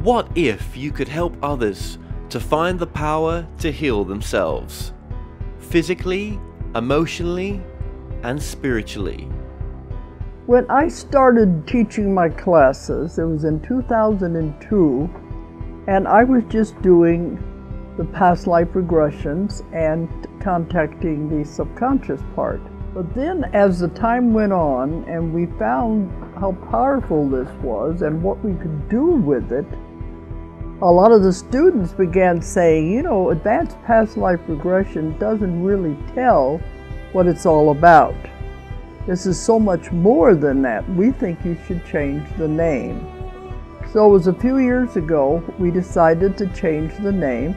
What if you could help others to find the power to heal themselves, physically, emotionally, and spiritually? When I started teaching my classes, it was in 2002, and I was just doing the past life regressions and contacting the subconscious part. But then as the time went on and we found how powerful this was and what we could do with it, a lot of the students began saying, you know, advanced past life regression doesn't really tell what it's all about. This is so much more than that. We think you should change the name. So it was a few years ago we decided to change the name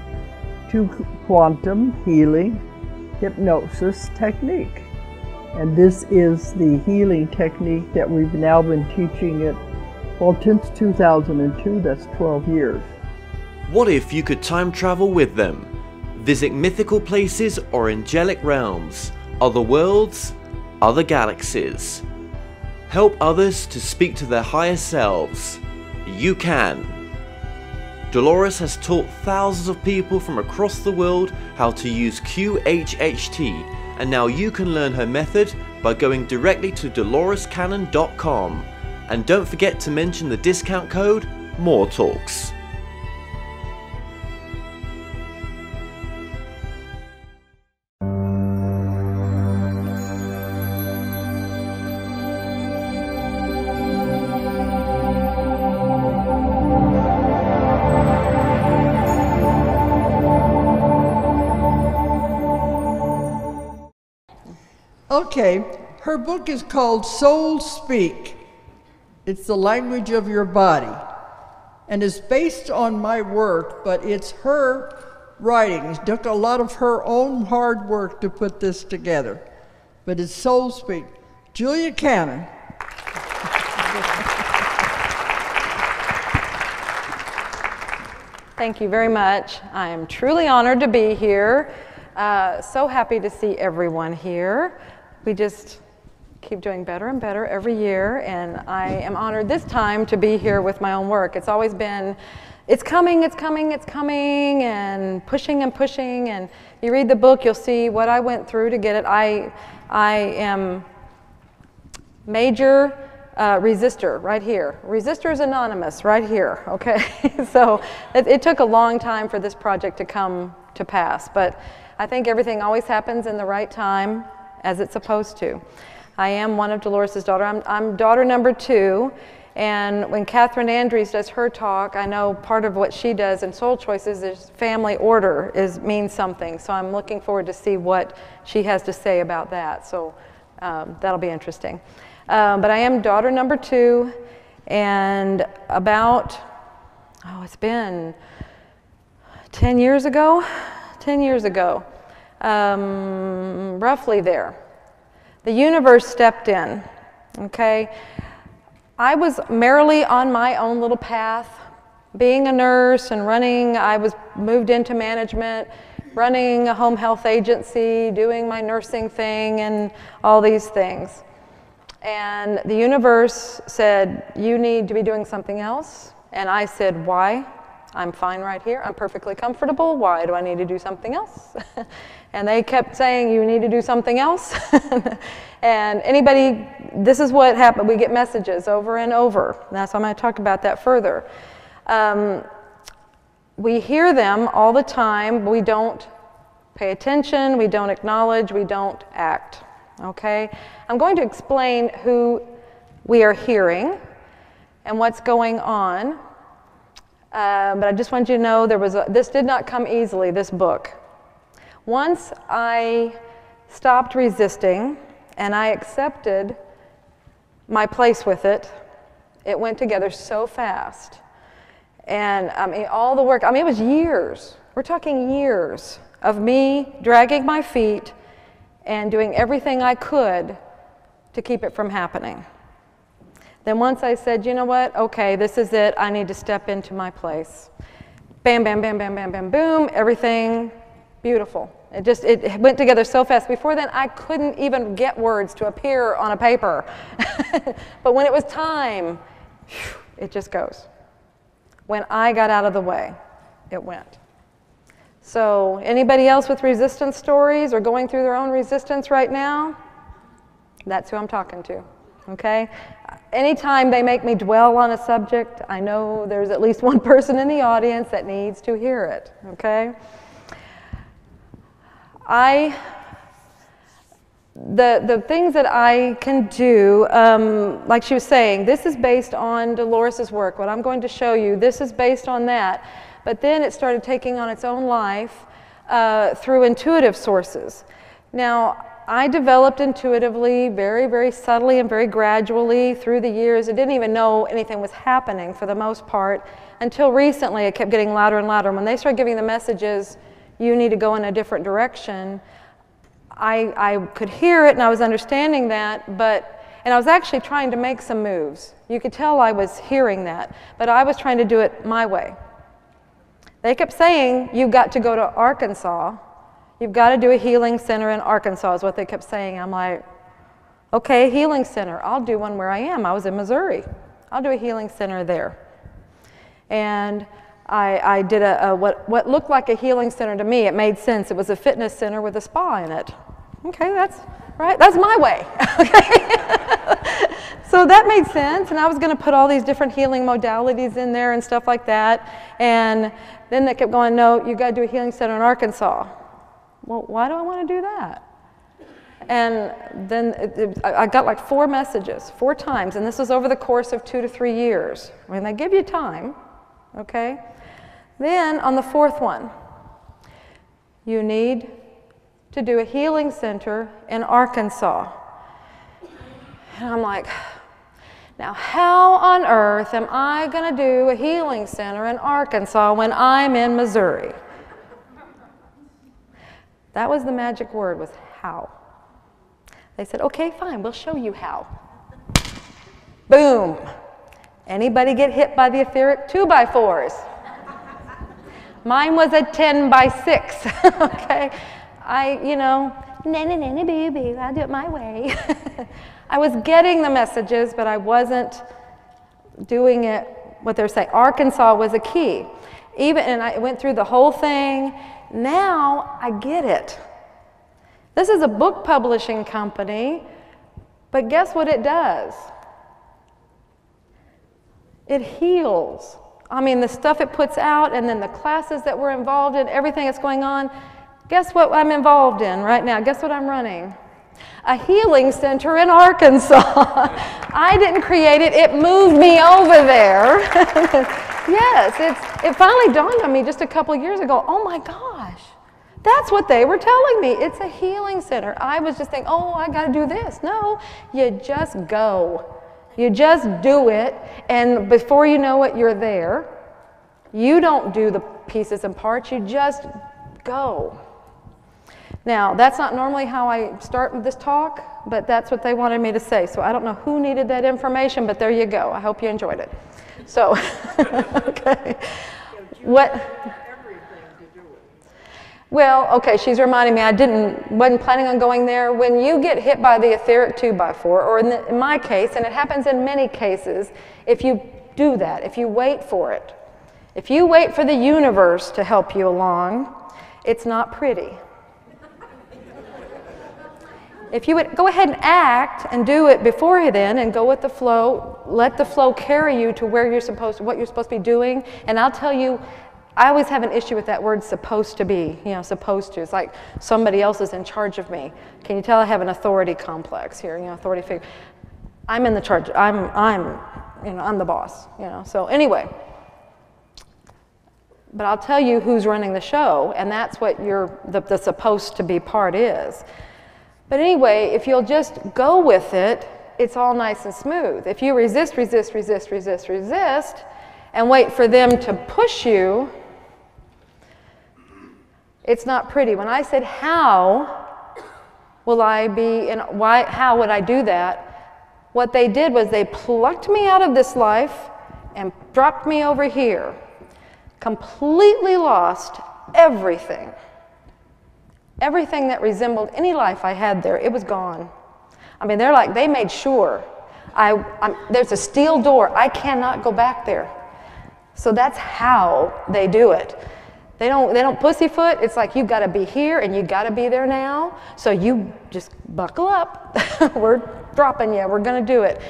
to Quantum Healing Hypnosis Technique. And this is the healing technique that we've now been teaching it, well, since 2002, that's 12 years. What if you could time travel with them, visit mythical places or angelic realms, other worlds, other galaxies? Help others to speak to their higher selves. You can. Dolores has taught thousands of people from across the world how to use QHHT, and now you can learn her method by going directly to DoloresCannon.com. And don't forget to mention the discount code MORETALKS. Okay, her book is called Soul Speak. It's the language of your body. And it's based on my work, but it's her writings. It took a lot of her own hard work to put this together. But it's Soul Speak. Julia Cannon. Thank you very much. I am truly honored to be here. So happy to see everyone here. We just keep doing better and better every year, and I am honored this time to be here with my own work. It's always been, it's coming, it's coming, it's coming, and pushing and pushing, and you read the book, you'll see what I went through to get it. I am major resistor right here. Resistors Anonymous right here, okay? So it took a long time for this project to come to pass, but I think everything always happens in the right time as it's supposed to. I am one of Dolores' daughter. I'm daughter number 2, and when Catherine Andrews does her talk, I know part of what she does in Soul Choices is family order means something, so I'm looking forward to see what she has to say about that, so that'll be interesting. But I am daughter number 2, and about, it's been 10 years ago, roughly there. The universe stepped in, okay? I was merrily on my own little path, being a nurse and running, I was moved into management, running a home health agency, doing my nursing thing and all these things. And the universe said, you need to be doing something else. And I said, why? I'm fine right here. I'm perfectly comfortable. Why do I need to do something else? And they kept saying, you need to do something else. And anybody, this is what happened. We get messages over and over. And that's why I'm going to talk about that further. We hear them all the time. We don't pay attention. We don't acknowledge. We don't act. Okay? I'm going to explain who we are hearing and what's going on. But I just want you to know this did not come easily, this book. Once I stopped resisting and I accepted my place with it, it went together so fast. And I mean, all the work, I mean, it was years. We're talking years of me dragging my feet and doing everything I could to keep it from happening. Then once I said, you know what, okay, this is it, I need to step into my place. Bam, bam, bam, bam, bam, bam, boom, everything beautiful. It went together so fast. Before then, I couldn't even get words to appear on a paper. But when it was time, it just goes. When I got out of the way, it went. So anybody else with resistance stories or going through their own resistance right now? That's who I'm talking to, okay? Anytime they make me dwell on a subject, I know there's at least one person in the audience that needs to hear it, okay? The things that I can do, like she was saying, this is based on Dolores's work. What I'm going to show you, this is based on that. But then it started taking on its own life through intuitive sources. Now, I developed intuitively, very, very subtly and very gradually through the years. I didn't even know anything was happening for the most part until recently. It kept getting louder and louder. When they started giving the messages, you need to go in a different direction, I could hear it and I was understanding that, and I was actually trying to make some moves. You could tell I was hearing that, but I was trying to do it my way. They kept saying, you've got to go to Arkansas. You've got to do a healing center in Arkansas is what they kept saying. I'm like, okay, healing center. I'll do one where I am. I was in Missouri. I'll do a healing center there. And I did what looked like a healing center to me. It made sense. It was a fitness center with a spa in it. Okay, that's right. That's my way. Okay. So that made sense. And I was going to put all these different healing modalities in there and stuff like that. And then they kept going, no, you got to do a healing center in Arkansas. Well, why do I want to do that? And then I got like 4 messages, 4 times. And this was over the course of 2 to 3 years. I mean, they give you time. Okay? Then on the 4th one, you need to do a healing center in Arkansas. And I'm like, now how on earth am I going to do a healing center in Arkansas when I'm in Missouri? That was the magic word, was how. They said, okay, fine, we'll show you how. Boom. Anybody get hit by the etheric 2x4s? Mine was a 10x6, okay? Boo-boo, I'll do it my way. I was getting the messages, but I wasn't doing it what they're saying. Arkansas was a key. And I went through the whole thing. Now I get it. This is a book publishing company, but guess what it does? It heals. I mean, the stuff it puts out and then the classes that we're involved in, everything that's going on. Guess what I'm involved in right now? Guess what I'm running? A healing center in Arkansas. I didn't create it. It moved me over there. Yes, it finally dawned on me just a couple years ago. Oh my gosh, that's what they were telling me. It's a healing center. I was just thinking, oh, I got to do this. No, you just go. You just do it, and before you know it, you're there. You don't do the pieces and parts. You just go. Now, that's not normally how I start this talk, but that's what they wanted me to say. So I don't know who needed that information, but there you go. I hope you enjoyed it. So, okay. What? Well, okay, she's reminding me I wasn't planning on going there. When you get hit by the etheric 2x4, or in my case, and it happens in many cases, if you do that, if you wait for it, if you wait for the universe to help you along, it's not pretty. If you would go ahead and act and do it before then and go with the flow, let the flow carry you to where what you're supposed to be doing. And I'll tell you, I always have an issue with that word supposed to be, supposed to. It's like somebody else is in charge of me. Can you tell I have an authority complex here, authority figure. I'm in the charge. I'm the boss, So anyway, but I'll tell you who's running the show, and that's what the supposed to be part is. But anyway, if you'll just go with it, it's all nice and smooth. If you resist, and wait for them to push you, it's not pretty. When I said, how will I be, and how would I do that? What they did was they plucked me out of this life and dropped me over here. Completely lost everything. Everything that resembled any life I had there, it was gone. I mean, they made sure. There's a steel door. I cannot go back there. So that's how they do it. They don't pussyfoot. It's like, you've got to be here and you've got to be there now. So you just buckle up. We're dropping you. We're going to do it.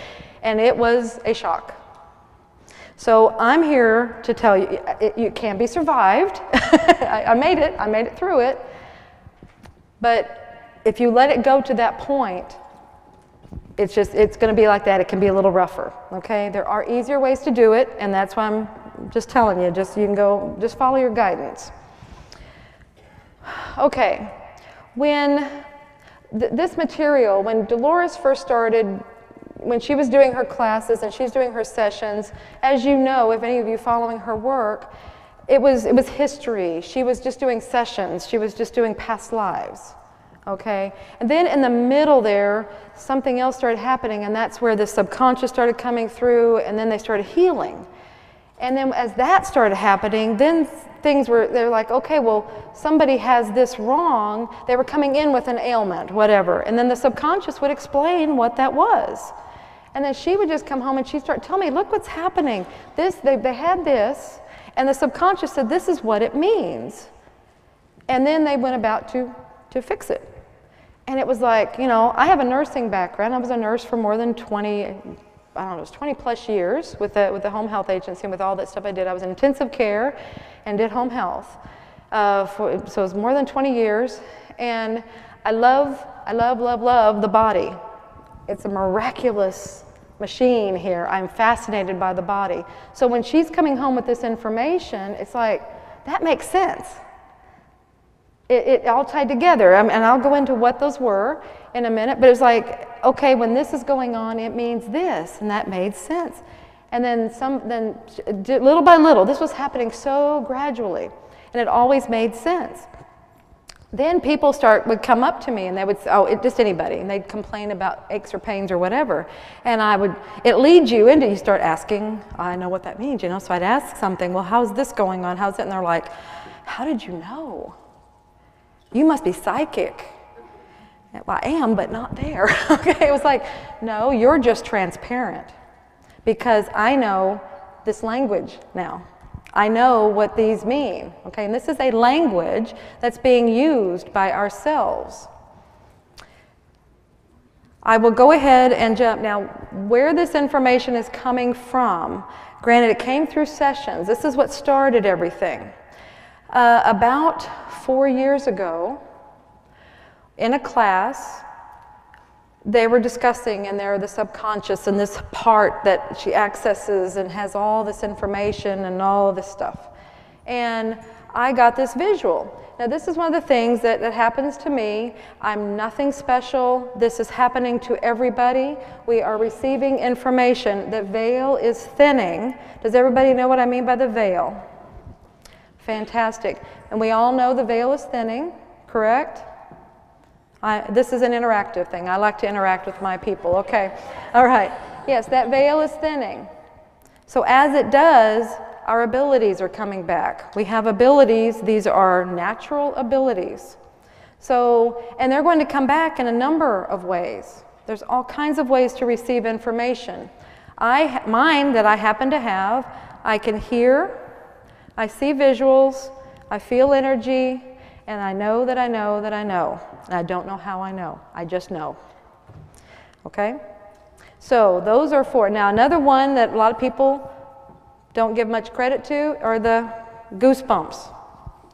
And it was a shock. So I'm here to tell you, it can be survived. I made it. I made it through it. But if you let it go to that point, it's going to be like that. It can be a little rougher, okay? There are easier ways to do it, and that's why I'm just telling you. You can go, just follow your guidance. Okay, when this material, when Dolores first started, when she was doing her classes and she's doing her sessions, as you know, if any of you following her work, it was history. She was just doing sessions. She was just doing past lives. Okay, and then in the middle there, something else started happening, and that's where the subconscious started coming through, and then they started healing. And then as that started happening, then they're like, okay, well, somebody has this wrong. They were coming in with an ailment, whatever, and then the subconscious would explain what that was. And then she would just come home and she'd start telling me, look what's happening. They had this, and the subconscious said, this is what it means. And then they went about to fix it. And it was like, you know, I have a nursing background. I was a nurse for more than 20, I don't know, it was 20 plus years with the home health agency and with all that stuff I did. I was in intensive care and did home health. So it was more than 20 years. And I love the body. It's a miraculous machine here. I'm fascinated by the body. So when she's coming home with this information, it's like, that makes sense. It all tied together, and I'll go into what those were in a minute, but it was like, okay, when this is going on, it means this, and that made sense. And then little by little, this was happening so gradually, and it always made sense. Then people would come up to me, and they would say, just anybody, and they'd complain about aches or pains or whatever, and it leads you into, you start asking, I know what that means, you know, so I'd ask something, well, how's this going on, how's that, and they're like, how did you know? You must be psychic. Well, I am, but not there. Okay, it was like, no, you're just transparent because I know this language now. I know what these mean, okay? And this is a language that's being used by ourselves. I will go ahead and jump now. Where this information is coming from, granted, it came through sessions. This is what started everything. About 4 years ago, in a class, they were discussing, and they're the subconscious and this part that she accesses and has all this information and all this stuff. And I got this visual. Now, this is one of the things that happens to me. I'm nothing special. This is happening to everybody. We are receiving information. The veil is thinning. Does everybody know what I mean by the veil? Fantastic. And we all know the veil is thinning, correct? This is an interactive thing. I like to interact with my people. Okay. All right. Yes, that veil is thinning. So as it does, our abilities are coming back. We have abilities. These are natural abilities. So, and they're going to come back in a number of ways. There's all kinds of ways to receive information. Mine that I happen to have, I can hear, I see visuals, I feel energy, and I know that I know that I know. And I don't know how I know. I just know. Okay? So those are 4. Now another one that a lot of people don't give much credit to are the goosebumps.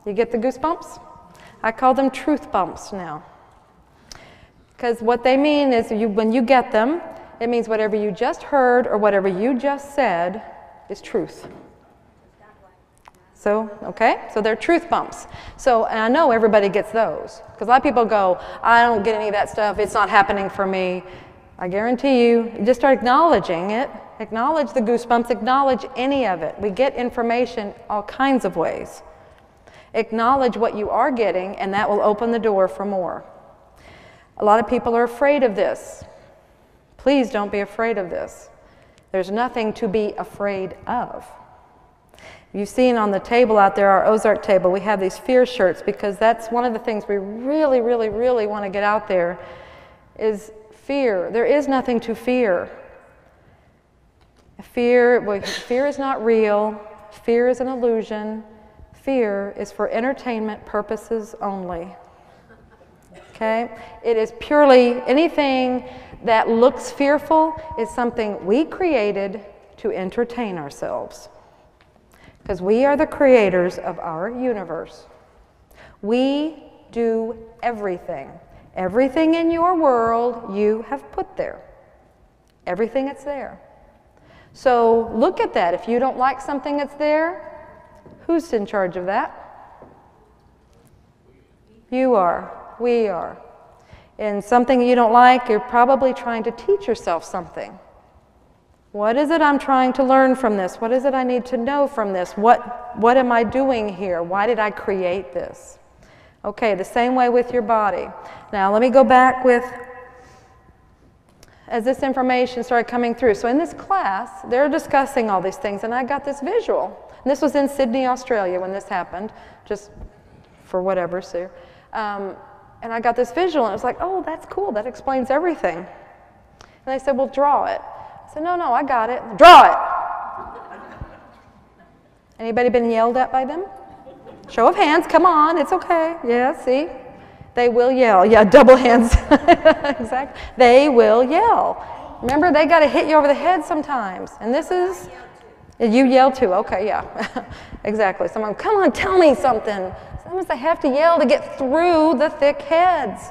You get the goosebumps? I call them truth bumps now. Because what they mean is when you get them, it means whatever you just heard or whatever you just said is truth. So, okay, so they're truth bumps. So, and I know everybody gets those. Because a lot of people go, I don't get any of that stuff, it's not happening for me. I guarantee you, just start acknowledging it. Acknowledge the goosebumps, acknowledge any of it. We get information all kinds of ways. Acknowledge what you are getting, and that will open the door for more. A lot of people are afraid of this. Please don't be afraid of this. There's nothing to be afraid of. You've seen on the table out there, our Ozark table, we have these fear shirts because that's one of the things we really, really, really want to get out there is fear. There is nothing to fear. Fear is not real. fear is an illusion. Fear is for entertainment purposes only. Okay? It is purely anything that looks fearful is something we created to entertain ourselves. Because we are the creators of our universe. We do everything. Everything in your world you have put there. Everything that's there. So look at that. If you don't like something that's there, who's in charge of that? You are. We are. And something you don't like, you're probably trying to teach yourself something. What is it I'm trying to learn from this? What is it I need to know from this? What am I doing here? Why did I create this? Okay, the same way with your body. Now let me go back with, as this information started coming through. So in this class, they're discussing all these things, and I got this visual. And this was in Sydney, Australia when this happened, just for whatever, so. And I got this visual, and it was like, oh, that's cool. That explains everything. And they said, well, draw it. I said, no, I got it. Draw it. Anybody been yelled at by them? Show of hands. Come on. It's okay. Yeah, see? They will yell. Yeah, double hands. Exactly. They will yell. Remember, they got to hit you over the head sometimes. And this is... You yell too. Okay, yeah. Exactly. Someone, come on, tell me something. Sometimes they have to yell to get through the thick heads.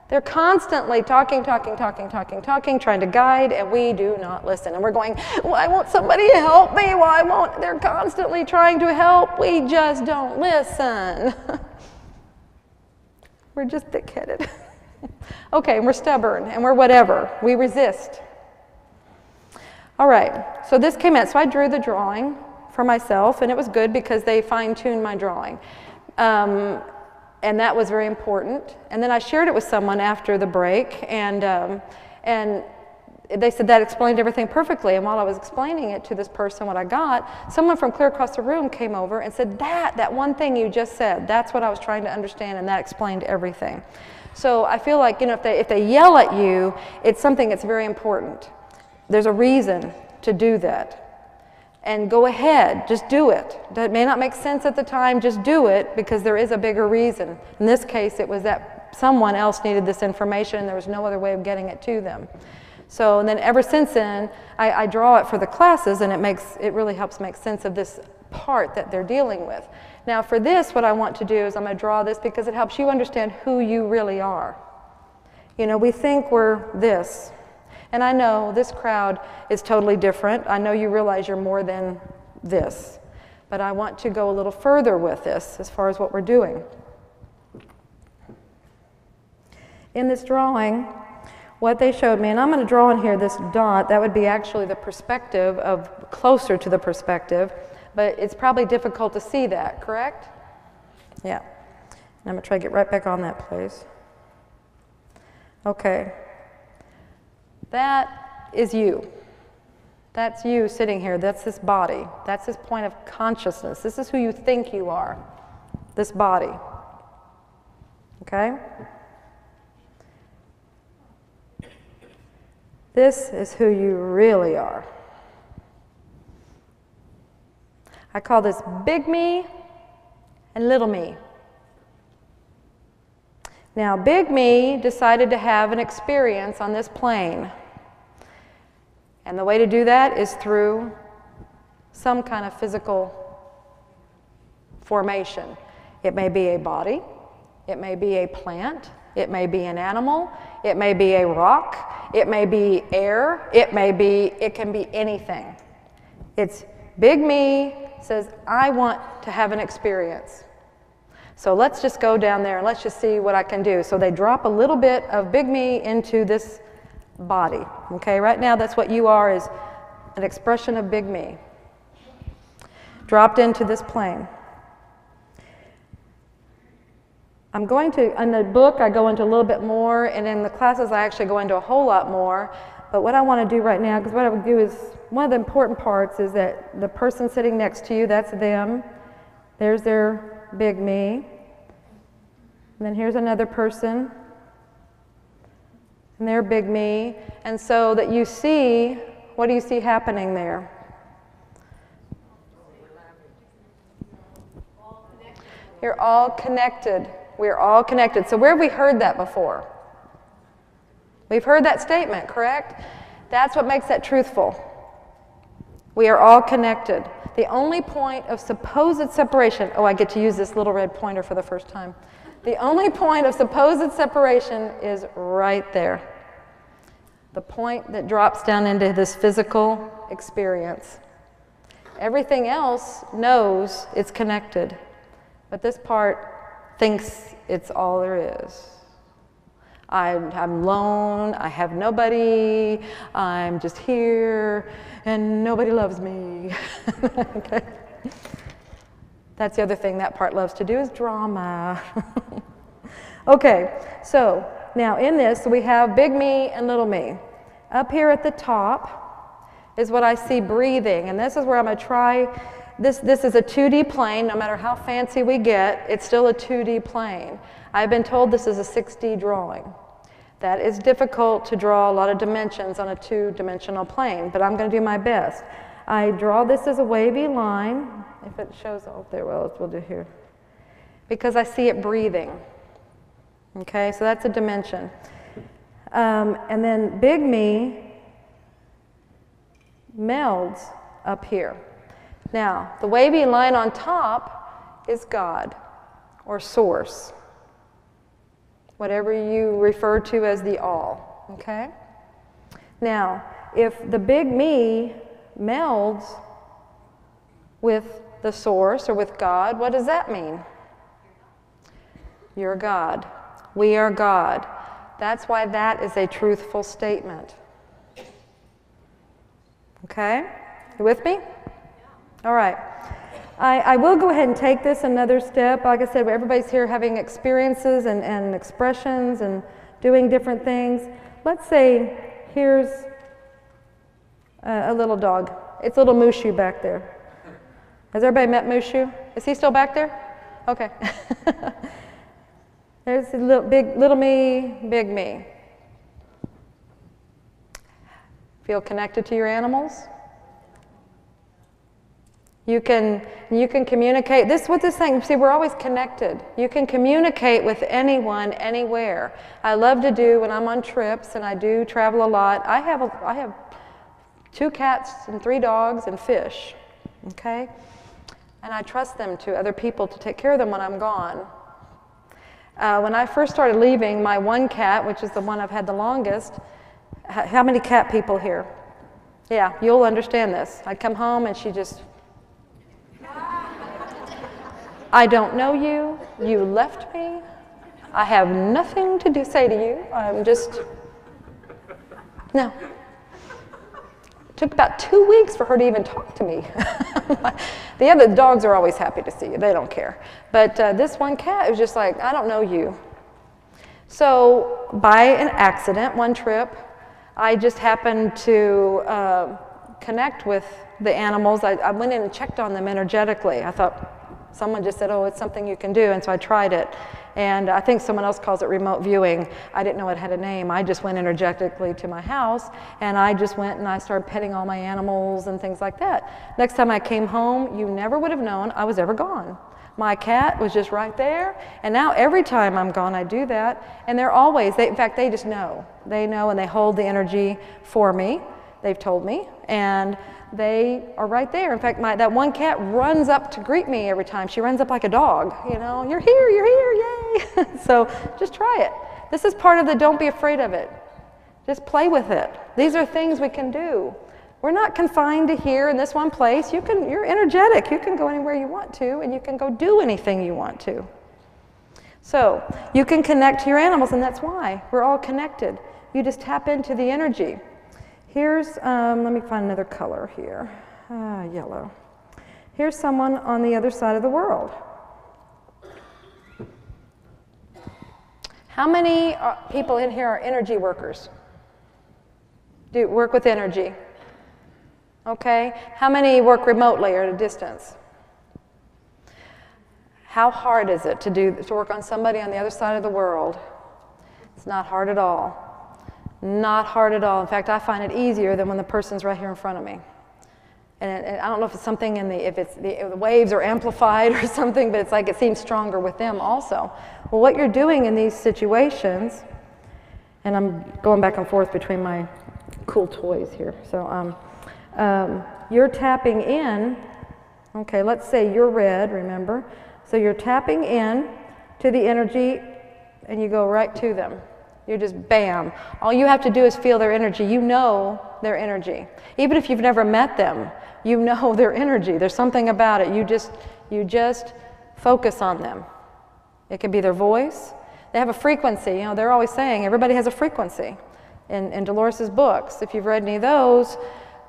They're constantly talking, trying to guide, and we do not listen. And we're going, why won't somebody help me? Why won't? They're constantly trying to help. We just don't listen. We're just thick-headed. Okay, and we're stubborn, and we're whatever. We resist. All right, so this came in. So I drew the drawing for myself, and it was good because they fine-tuned my drawing. And that was very important. And then I shared it with someone after the break, and they said that explained everything perfectly. And while I was explaining it to this person what I got, someone from clear across the room came over and said, that one thing you just said, that's what I was trying to understand, and that explained everything. So I feel like, you know, if they yell at you, it's something that's very important. There's a reason to do that. And go ahead, just do it. That may not make sense at the time, just do it, because there is a bigger reason. In this case, it was that someone else needed this information and there was no other way of getting it to them. So, and then ever since then, I draw it for the classes, and it really helps make sense of this part that they're dealing with. Now for this, what I want to do is I'm going to draw this because it helps you understand who you really are. You know, we think we're this. And I know this crowd is totally different. I know you realize you're more than this. But I want to go a little further with this as far as what we're doing. In this drawing, what they showed me, and I'm going to draw in here this dot, that would be actually the perspective of, closer to the perspective, but it's probably difficult to see that, correct? Yeah. And I'm going to try to get right back on that place. Okay. That is you. That's you sitting here. That's this body. That's this point of consciousness. This is who you think you are, this body. Okay? This is who you really are. I call this big me and little me. Now, big me decided to have an experience on this plane. And the way to do that is through some kind of physical formation. It may be a body, it may be a plant, it may be an animal, it may be a rock, it may be air, it can be anything. It's big me says, I want to have an experience. So let's just go down there and let's just see what I can do. So they drop a little bit of big me into this body. Okay, right now that's what you are, is an expression of big me. Dropped into this plane. I'm going to, in the book I go into a little bit more, and in the classes I actually go into a whole lot more. But what I want to do right now, because what I would do is, one of the important parts is that the person sitting next to you, that's them. There's their big me. And then here's another person. And their big me. And so that you see, what do you see happening there? You're all connected. We're all connected. So where have we heard that before? We've heard that statement, correct? That's what makes that truthful. We are all connected. The only point of supposed separation, oh, I get to use this little red pointer for the first time. The only point of supposed separation is right there. The point that drops down into this physical experience. Everything else knows it's connected, but this part thinks it's all there is. I'm alone, I have nobody, I'm just here, and nobody loves me. Okay. That's the other thing that part loves to do is drama. Okay, so now in this we have big me and little me. Up here at the top is what I see breathing, and this is where I'm going to try. This is a 2D plane. No matter how fancy we get, it's still a 2D plane. I've been told this is a 6D drawing. That is difficult to draw a lot of dimensions on a 2-dimensional plane, but I'm going to do my best. I draw this as a wavy line. If it shows up there, well, we'll do here. Because I see it breathing. Okay, so that's a dimension. And then big me melds up here. Now, the wavy line on top is God or source, whatever you refer to as the all, okay? Now, if the big me melds with the source or with God, what does that mean? You're God. We are God. That's why that is a truthful statement. Okay? You with me? All right. I will go ahead and take this another step. Like I said, everybody's here having experiences and expressions and doing different things. Let's say here's a little dog. It's little Mushu back there. Has everybody met Mushu? Is he still back there? Okay. There's little me, big me. Feel connected to your animals? You can communicate. What this thing, see, we're always connected. You can communicate with anyone, anywhere. I love to do when I'm on trips, and I do travel a lot. I have 2 cats and 3 dogs and fish, okay? And I trust them to other people to take care of them when I'm gone. When I first started leaving, my one cat, which is the one I've had the longest, how many cat people here? Yeah, you'll understand this. I'd come home and she just, I don't know you, you left me, I have nothing to say to you, I'm just, no. It took about 2 weeks for her to even talk to me. The other dogs are always happy to see you, they don't care. But this one cat was just like, I don't know you. So by an accident, one trip, I just happened to connect with the animals. I went in and checked on them energetically. I thought, someone just said, oh, it's something you can do, and so I tried it. And I think someone else calls it remote viewing. I didn't know it had a name. I just went energetically to my house, and I just went and I started petting all my animals and things like that. Next time I came home, you never would have known I was ever gone. My cat was just right there, and now every time I'm gone, I do that, and they're always, in fact, they just know. They know, and they hold the energy for me. They've told me, and they are right there. In fact, that one cat runs up to greet me every time. She runs up like a dog, you know, you're here, yay. So just try it. This is part of the don't be afraid of it. Just play with it. These are things we can do. We're not confined to here in this one place. You're energetic. You can go anywhere you want to, and you can go do anything you want to. So you can connect to your animals, and that's why we're all connected. You just tap into the energy. Here's, let me find another color here, yellow. Here's someone on the other side of the world. How many people in here are energy workers? Do work with energy? Okay. How many work remotely or at a distance? How hard is it to work on somebody on the other side of the world? It's not hard at all. Not hard at all. In fact, I find it easier than when the person's right here in front of me. And I don't know if it's something in if the waves are amplified or something, but it's like it seems stronger with them also. Well, what you're doing in these situations, and I'm going back and forth between my cool toys here. So you're tapping in, okay, let's say you're red, remember? So you're tapping in to the energy and you go right to them. You're just bam. All you have to do is feel their energy. You know their energy. Even if you've never met them, you know their energy. There's something about it. You just focus on them. It could be their voice. They have a frequency. You know, they're always saying everybody has a frequency. In Dolores's books, if you've read any of those,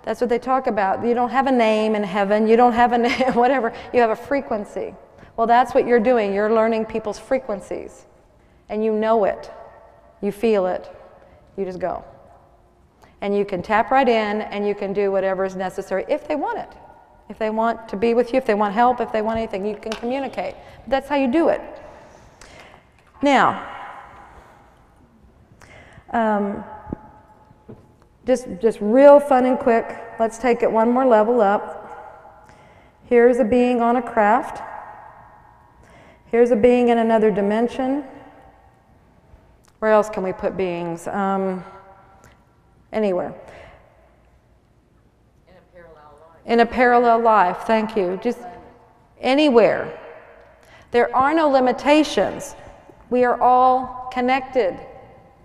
that's what they talk about. You don't have a name in heaven. You don't have a name, whatever. You have a frequency. Well, that's what you're doing. You're learning people's frequencies. And you know it. You feel it. You just go. And you can tap right in and you can do whatever is necessary if they want it. If they want to be with you, if they want help, if they want anything, you can communicate. But that's how you do it. Now, just real fun and quick. Let's take it one more level up. Here's a being on a craft. Here's a being in another dimension. Where else can we put beings? Anywhere. In a parallel life. In a parallel life, thank you. Just anywhere. There are no limitations. We are all connected.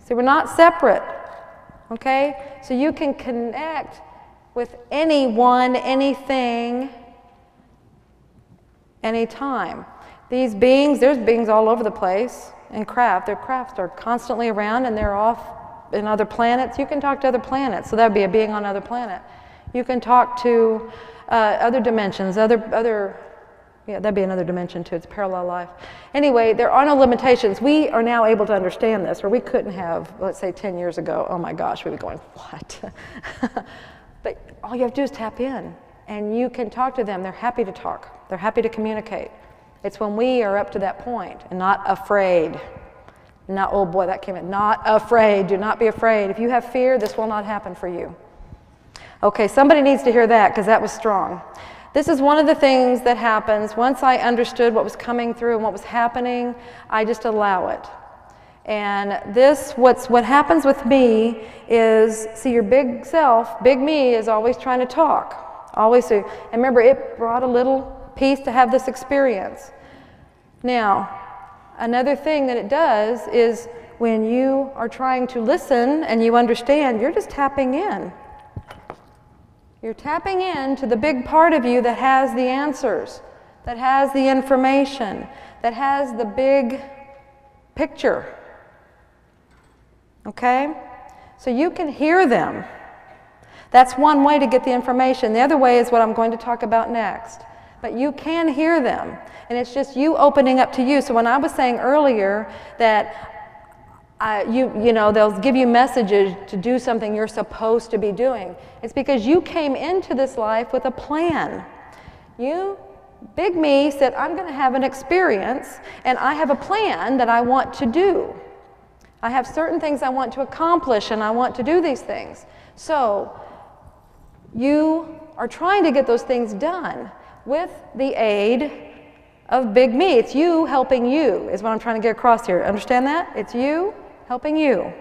See, we're not separate. Okay? So you can connect with anyone, anything, anytime. These beings, there's beings all over the place in craft. Their crafts are constantly around and they're off in other planets. You can talk to other planets, so that would be a being on another planet. You can talk to other dimensions, yeah, that'd be another dimension too. It's parallel life. Anyway, there are no limitations. We are now able to understand this, where we couldn't have, let's say 10 years ago, oh my gosh, we'd be going, what? But all you have to do is tap in, and you can talk to them. They're happy to talk. They're happy to communicate. It's when we are up to that point and not afraid. Not, oh boy, that came in. Not afraid. Do not be afraid. If you have fear, this will not happen for you. Okay, somebody needs to hear that because that was strong. This is one of the things that happens. Once I understood what was coming through and what was happening, I just allow it. And what happens with me is, see, your big self, big me, is always trying to talk. Always. And remember, it brought a little piece to have this experience. Now, another thing that it does is when you are trying to listen and you understand, you're just tapping in. You're tapping into the big part of you that has the answers, that has the information, that has the big picture. Okay? So you can hear them. That's one way to get the information. The other way is what I'm going to talk about next. But you can hear them, and it's just you opening up to you. So when I was saying earlier that you know, they'll give you messages to do something you're supposed to be doing, it's because you came into this life with a plan. You, big me, said, I'm going to have an experience, and I have a plan that I want to do. I have certain things I want to accomplish, and I want to do these things. So you are trying to get those things done with the aid of big me. It's you helping you, is what I'm trying to get across here. Understand that? It's you helping you.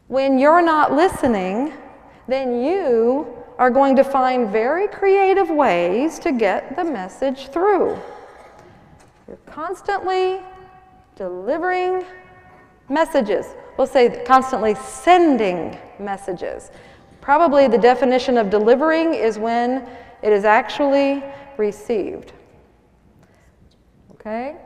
When you're not listening, then you are going to find very creative ways to get the message through. You're constantly delivering messages. We'll say constantly sending messages. Probably the definition of delivering is when it is actually received. Okay?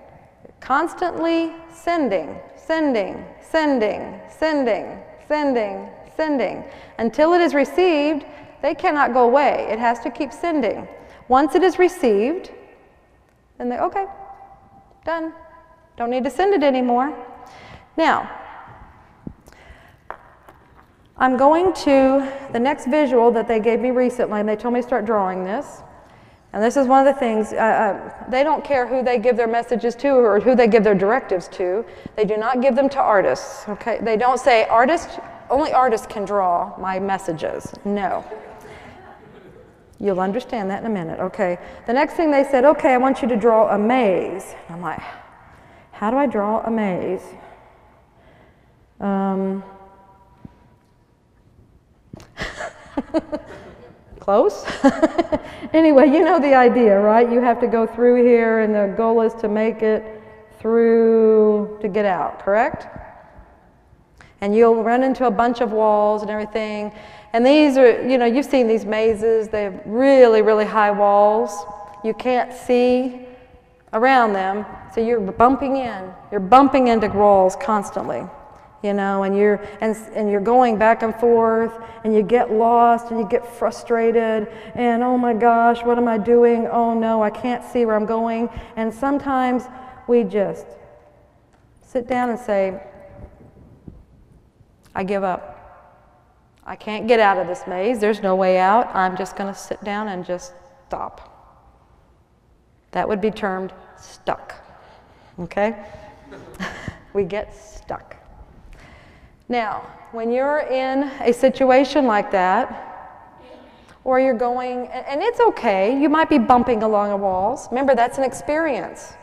Constantly sending, sending, sending, sending, sending, sending. Until it is received, they cannot go away. It has to keep sending. Once it is received, then they, okay, done. Don't need to send it anymore. Now, I'm going to the next visual that they gave me recently, and they told me to start drawing this. And this is one of the things, they don't care who they give their messages to or who they give their directives to. They do not give them to artists, okay? They don't say, only artists can draw my messages. No. You'll understand that in a minute, okay. The next thing they said, okay, I want you to draw a maze. I'm like, how do I draw a maze? Close? Anyway, you know the idea, right? You have to go through here, and the goal is to make it through to get out, correct? And you'll run into a bunch of walls and everything. And these are, you know, you've seen these mazes. They have really, really high walls. You can't see around them, so you're bumping in. You're bumping into walls constantly, you know, and you're going back and forth, and you get lost, and you get frustrated, and oh my gosh, what am I doing? Oh no, I can't see where I'm going. And sometimes we just sit down and say, I give up. I can't get out of this maze. There's no way out. I'm just going to sit down and just stop. That would be termed stuck. Okay? We get stuck. Now, when you're in a situation like that, or you're going, and it's okay, you might be bumping along the walls. Remember, that's an experience.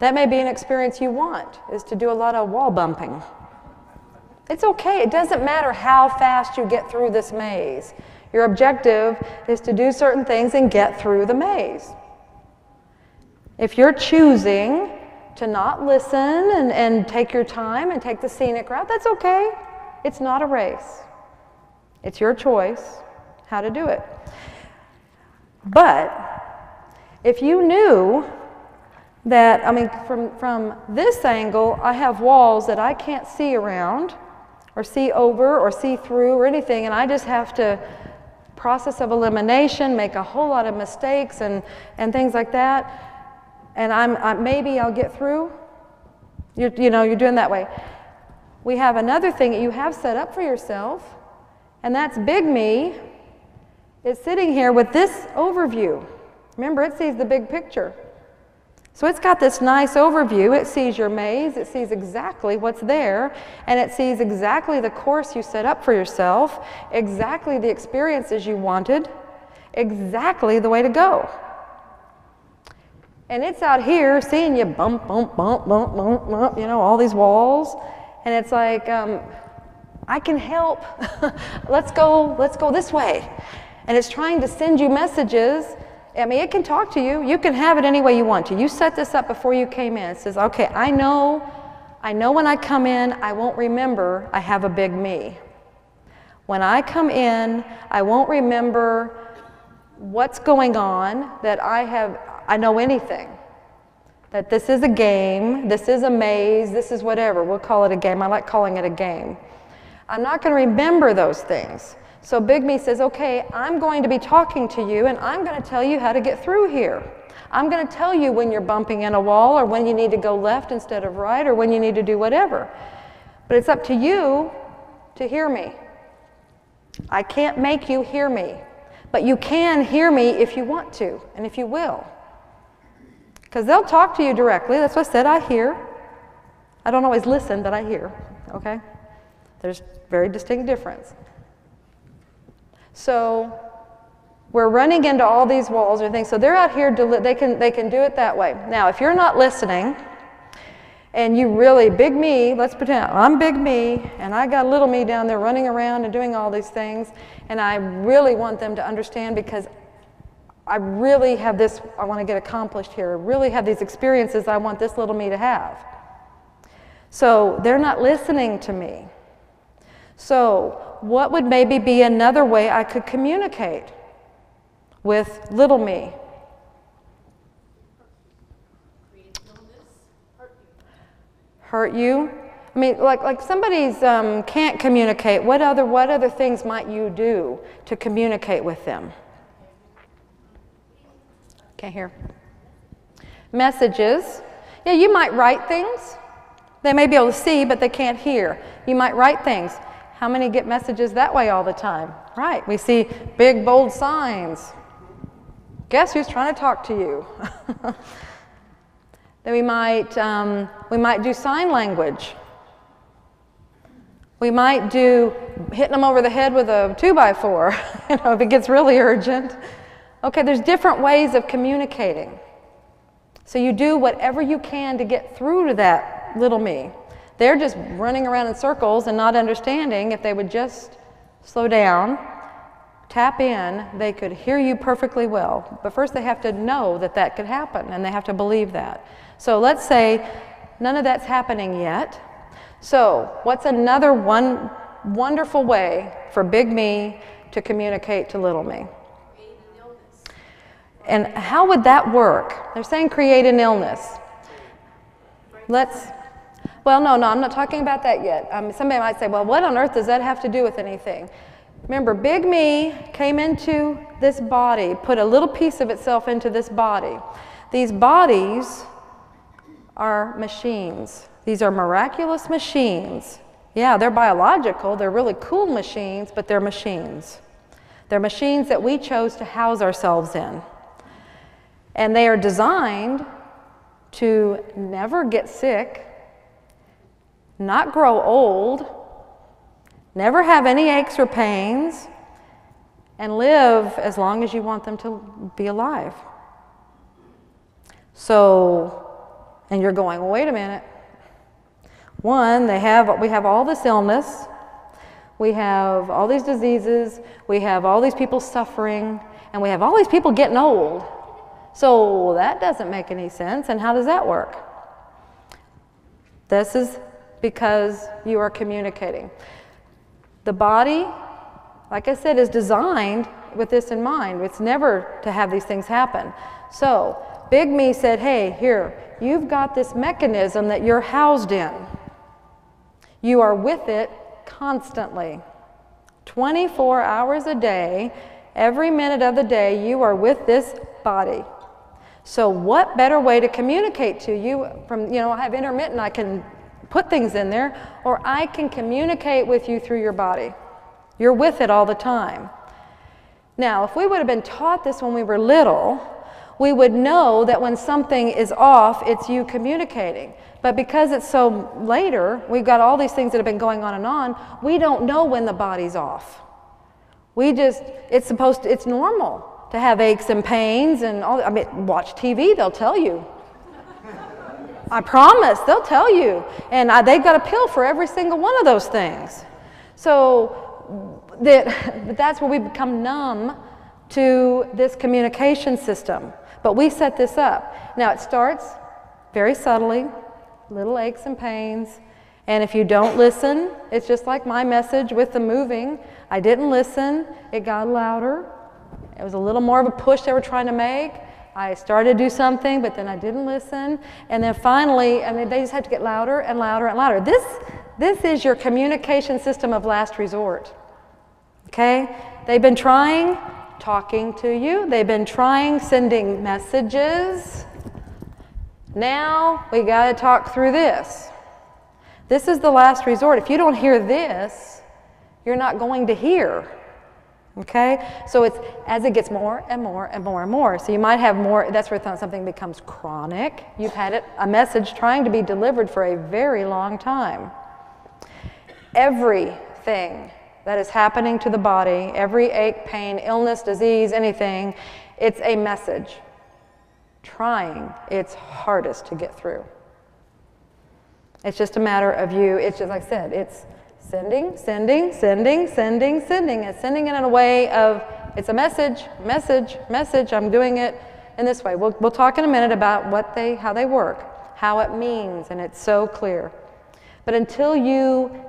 That may be an experience you want, is to do a lot of wall bumping. It's okay. It doesn't matter how fast you get through this maze. Your objective is to do certain things and get through the maze. If you're choosing to not listen and take your time and take the scenic route, that's okay. It's not a race. It's your choice how to do it. But if you knew that, I mean, from this angle, I have walls that I can't see around, or see over, or see through, or anything, and I just have to process of elimination, make a whole lot of mistakes and things like that, and maybe I'll get through. You know, you're doing that way. We have another thing that you have set up for yourself, and that's Big Me. It's sitting here with this overview. Remember, it sees the big picture. So it's got this nice overview. It sees your maze, it sees exactly what's there, and it sees exactly the course you set up for yourself, exactly the experiences you wanted, exactly the way to go. And it's out here seeing you bump, bump, bump, bump, bump, bump, you know, all these walls, and it's like, I can help. let's go this way. And it's trying to send you messages. I mean, it can talk to you. You can have it any way you want to. You set this up before you came in. It says, okay, I know when I come in, I won't remember I have a big me. When I come in, I won't remember what's going on, that I know anything. That this is a game, this is a maze, this is whatever. We'll call it a game. I like calling it a game. I'm not going to remember those things. So Big Me says, okay, I'm going to be talking to you, and I'm going to tell you how to get through here. I'm going to tell you when you're bumping in a wall, or when you need to go left instead of right, or when you need to do whatever. But it's up to you to hear me. I can't make you hear me, but you can hear me if you want to, and if you will. Because they'll talk to you directly. That's what I said, I hear. I don't always listen, but I hear, okay? There's very distinct difference. So we're running into all these walls or things. So they're out here, they can do it that way. Now, if you're not listening, and you really, Big Me, let's pretend I'm Big Me, and I got little me down there running around and doing all these things, and I really want them to understand, because I really have this, I want to get accomplished here, I really have these experiences I want this little me to have. So they're not listening to me. So what would maybe be another way I could communicate with little me? Hurt you? I mean, like somebody's can't communicate. What other things might you do to communicate with them? Can't hear. Messages. Yeah, you might write things. They may be able to see, but they can't hear. You might write things. How many get messages that way all the time? Right, we see big, bold signs. Guess who's trying to talk to you? Then we might do sign language. We might do hitting them over the head with a 2x4, you know, if it gets really urgent. Okay, there's different ways of communicating. So you do whatever you can to get through to that little me. They're just running around in circles and not understanding. If they would just slow down, tap in, they could hear you perfectly well. But first they have to know that that could happen, and they have to believe that. So let's say none of that's happening yet. So what's another wonderful way for big me to communicate to little me? And how would that work? They're saying create an illness. Well, no, I'm not talking about that yet. Somebody might say, well, what on earth does that have to do with anything? Remember, big me came into this body, put a little piece of itself into this body. These bodies are machines. These are miraculous machines. Yeah, they're biological, they're really cool machines, but they're machines. They're machines that we chose to house ourselves in. And they are designed to never get sick, not grow old, never have any aches or pains, and live as long as you want them to be alive. So, and you're going, well, wait a minute. One, we have all this illness, we have all these diseases, we have all these people suffering, and we have all these people getting old. So that doesn't make any sense, and how does that work? This is because you are communicating. The body, like I said, is designed with this in mind. It's never to have these things happen. So Big Me said, hey, here, you've got this mechanism that you're housed in. You are with it constantly. 24 hours a day, every minute of the day, you are with this body. So what better way to communicate to you from, I have intermittent, I can put things in there, or I can communicate with you through your body. You're with it all the time. Now, if we would have been taught this when we were little, we would know that when something is off, it's you communicating. But because it's so later, we've got all these things that have been going on and on, we don't know when the body's off. It's normal to have aches and pains and all. I mean, watch TV, they'll tell you. I promise, they'll tell you. And they've got a pill for every single one of those things. So that's where we become numb to this communication system. But we set this up. Now it starts very subtly, little aches and pains. And if you don't listen, it's just like my message with the moving. I didn't listen, it got louder. It was a little more of a push they were trying to make. I started to do something, but then I didn't listen. And then finally, they just had to get louder and louder and louder. This is your communication system of last resort. Okay? They've been trying talking to you. They've been trying sending messages. Now we got to talk through this. This is the last resort. If you don't hear this, you're not going to hear. Okay? So it's as it gets more and more and more and more. So you might have more, that's where something becomes chronic. You've had a message trying to be delivered for a very long time. Everything that is happening to the body, every ache, pain, illness, disease, anything, it's a message trying its hardest to get through. It's just a matter of you, it's just like I said, it's sending, sending, sending, sending, sending. It's sending it in a way of, it's a message, message, message. I'm doing it in this way. We'll talk in a minute about how they work, how it means, and it's so clear. But until you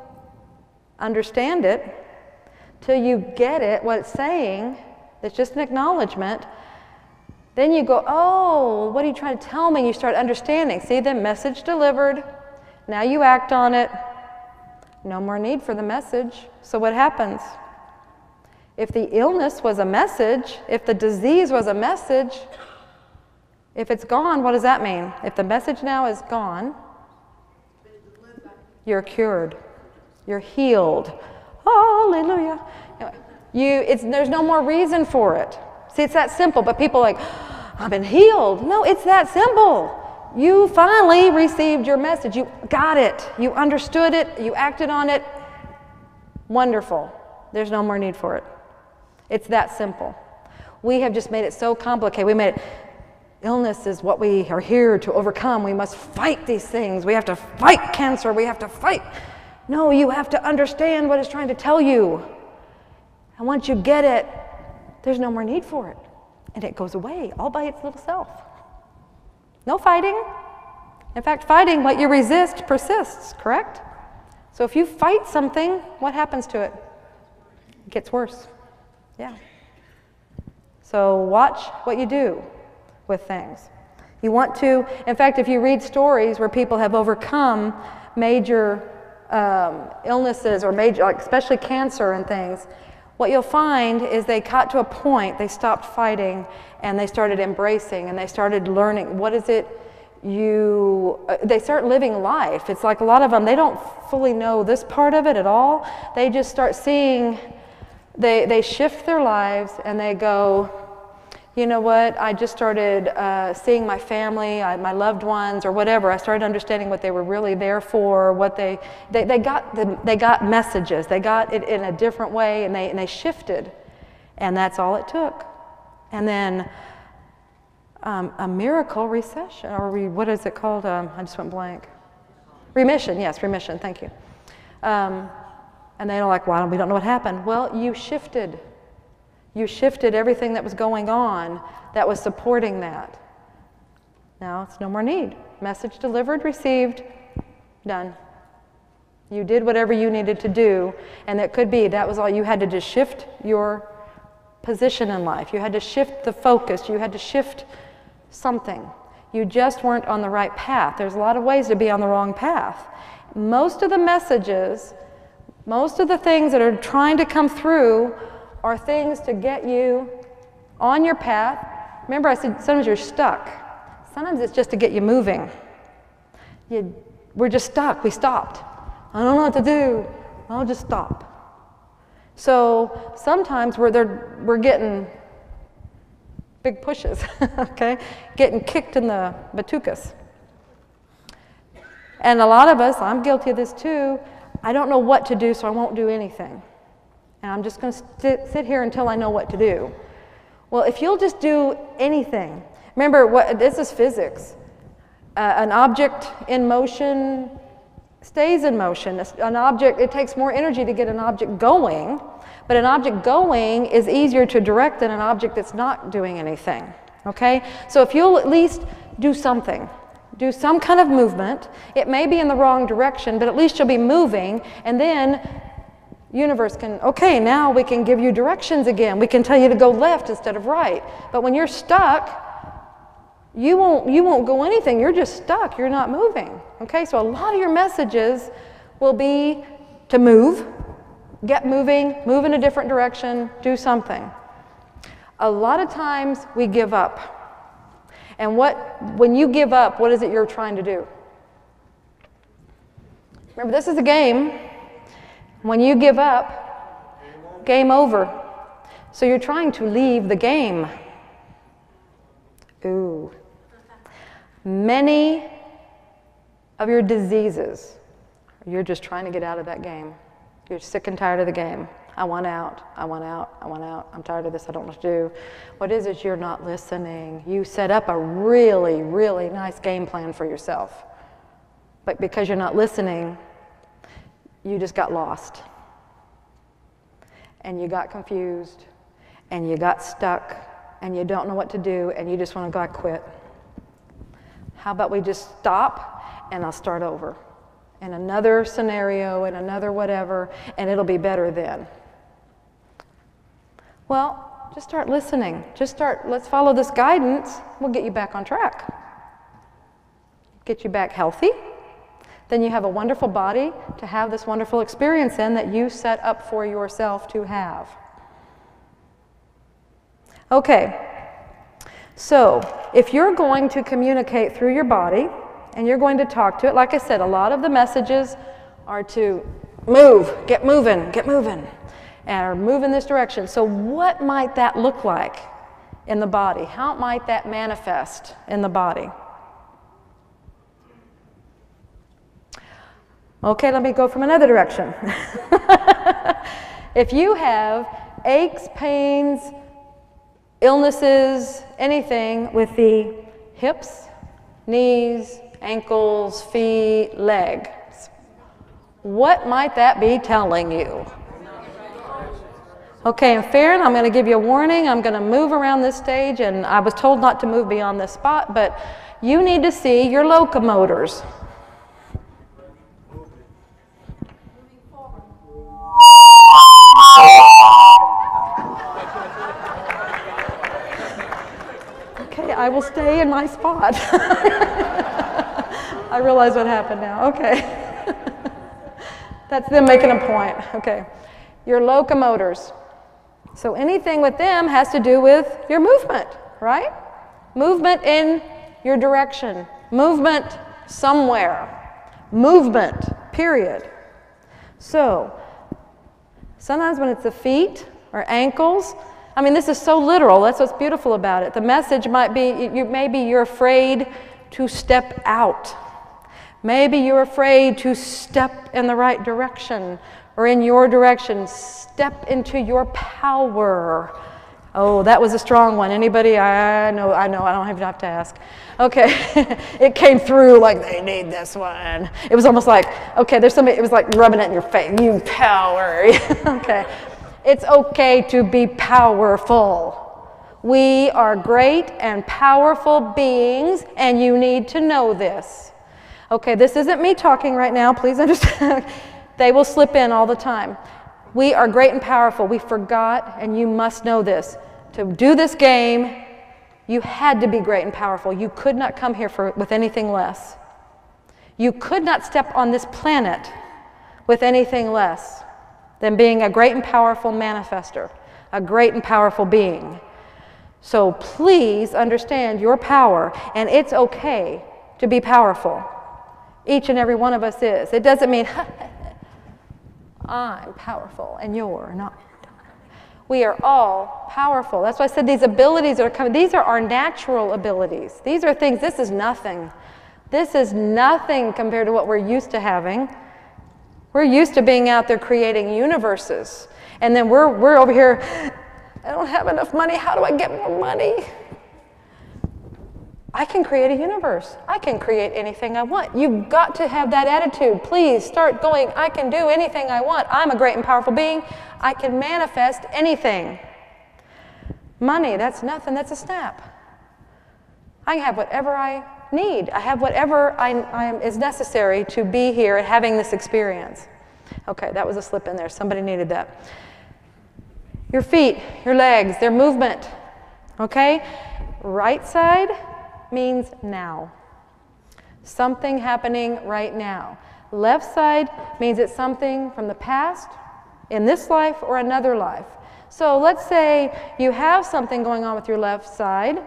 understand it, till you get it, what it's saying, it's just an acknowledgement, then you go, oh, what are you trying to tell me? You start understanding. See, the message delivered. Now you act on it. No more need for the message. So what happens? If the illness was a message, if the disease was a message, if it's gone, what does that mean? If the message now is gone, you're cured. You're healed. Hallelujah. There's no more reason for it. See, it's that simple, but people are like, I've been healed. No, it's that simple. You finally received your message. You got it. You understood it. You acted on it. Wonderful. There's no more need for it. It's that simple. We have just made it so complicated. We made it, illness is what we are here to overcome. We must fight these things. We have to fight cancer. We have to fight. No, you have to understand what it's trying to tell you. And once you get it, there's no more need for it. And it goes away all by its little self. No fighting. In fact, fighting what you resist persists, correct? So if you fight something, what happens to it? It gets worse. Yeah. So watch what you do with things. You want to, in fact, if you read stories where people have overcome major illnesses or major, like especially cancer and things, what you'll find is they got to a point, they stopped fighting and they started embracing and they started learning what is it they start living life. It's like a lot of them, they don't fully know this part of it at all. They just start seeing, they shift their lives and they go, you know what, I just started seeing my family, my loved ones or whatever. I started understanding what they were really there for, what they got messages. They got it in a different way and they shifted. And that's all it took. And then a miracle recession, or what is it called? I just went blank. Remission, yes, remission, thank you. And they're like, well, we don't know what happened. Well, you shifted. You shifted everything that was going on that was supporting that. Now it's no more need. Message delivered, received, done. You did whatever you needed to do, and it could be that was all. You had to just shift your position in life. You had to shift the focus. You had to shift something. You just weren't on the right path. There's a lot of ways to be on the wrong path. Most of the messages, most of the things that are trying to come through are things to get you on your path. Remember I said sometimes you're stuck. Sometimes it's just to get you moving. We're just stuck. We stopped. I don't know what to do. I'll just stop. So sometimes we're getting big pushes, okay? Getting kicked in the batukas. And a lot of us, I'm guilty of this too, I don't know what to do, so I won't do anything. And I'm just going to sit here until I know what to do. Well, if you'll just do anything, remember, this is physics. An object in motion stays in motion. An object, it takes more energy to get an object going, but an object going is easier to direct than an object that's not doing anything, okay? So if you'll at least do something, do some kind of movement, it may be in the wrong direction, but at least you'll be moving, and then universe can, okay, now we can give you directions again. We can tell you to go left instead of right. But when you're stuck, you won't go anything. You're just stuck. You're not moving. Okay, so a lot of your messages will be to move, get moving, move in a different direction, do something. A lot of times we give up. And when you give up, what is it you're trying to do? Remember, this is a game. When you give up, game over. So you're trying to leave the game. Ooh. Many of your diseases, you're just trying to get out of that game. You're sick and tired of the game. I want out, I want out, I want out. I'm tired of this, I don't know what to do. What is it? You're not listening. You set up a really, really nice game plan for yourself. But because you're not listening, you just got lost, and you got confused, and you got stuck, and you don't know what to do, and you just want to go, I quit. How about we just stop, and I'll start over in another scenario, in another whatever, and it'll be better then. Well, just start listening. Let's follow this guidance. We'll get you back on track. Get you back healthy. Then you have a wonderful body to have this wonderful experience in that you set up for yourself to have. Okay, so if you're going to communicate through your body and you're going to talk to it, like I said, a lot of the messages are to move, get moving, or move in this direction. So what might that look like in the body? How might that manifest in the body? Okay, let me go from another direction. If you have aches, pains, illnesses, anything with the hips, knees, ankles, feet, legs. What might that be telling you? Okay, and Farron, I'm going to give you a warning. I'm going to move around this stage, and I was told not to move beyond this spot, but you need to see your locomotors. Okay, I will stay in my spot. I realize what happened now. Okay. That's them making a point. Okay. Your locomotors. So anything with them has to do with your movement, right? Movement in your direction. Movement somewhere. Movement, period. So sometimes when it's the feet or ankles, I mean, this is so literal. That's what's beautiful about it. The message might be, maybe you're afraid to step out. Maybe you're afraid to step in the right direction or in your direction. Step into your power. Oh, that was a strong one. Anybody? I know, I don't even have to ask. Okay, it came through like they need this one. It was almost like, okay, there's somebody, it was like rubbing it in your face. You power. Okay, it's okay to be powerful. We are great and powerful beings, and you need to know this. Okay, this isn't me talking right now, please understand. They will slip in all the time. We are great and powerful. We forgot, and you must know this. To do this game, you had to be great and powerful. You could not come here with anything less. You could not step on this planet with anything less than being a great and powerful manifester, a great and powerful being. So please understand your power, and it's okay to be powerful. Each and every one of us is. It doesn't mean, I'm powerful and you're not. We are all powerful. That's why I said these abilities that are coming, these are our natural abilities. These are things, this is nothing. This is nothing compared to what we're used to having. We're used to being out there creating universes. And then we're over here, I don't have enough money, how do I get more money? I can create a universe. I can create anything I want. You've got to have that attitude. Please start going, I can do anything I want. I'm a great and powerful being. I can manifest anything. Money, that's nothing. That's a snap. I have whatever I need. I have whatever is necessary to be here and having this experience. Okay, that was a slip in there. Somebody needed that. Your feet, your legs, their movement. Okay? Right side means now. Something happening right now. Left side means it's something from the past, in this life or another life. So let's say you have something going on with your left side.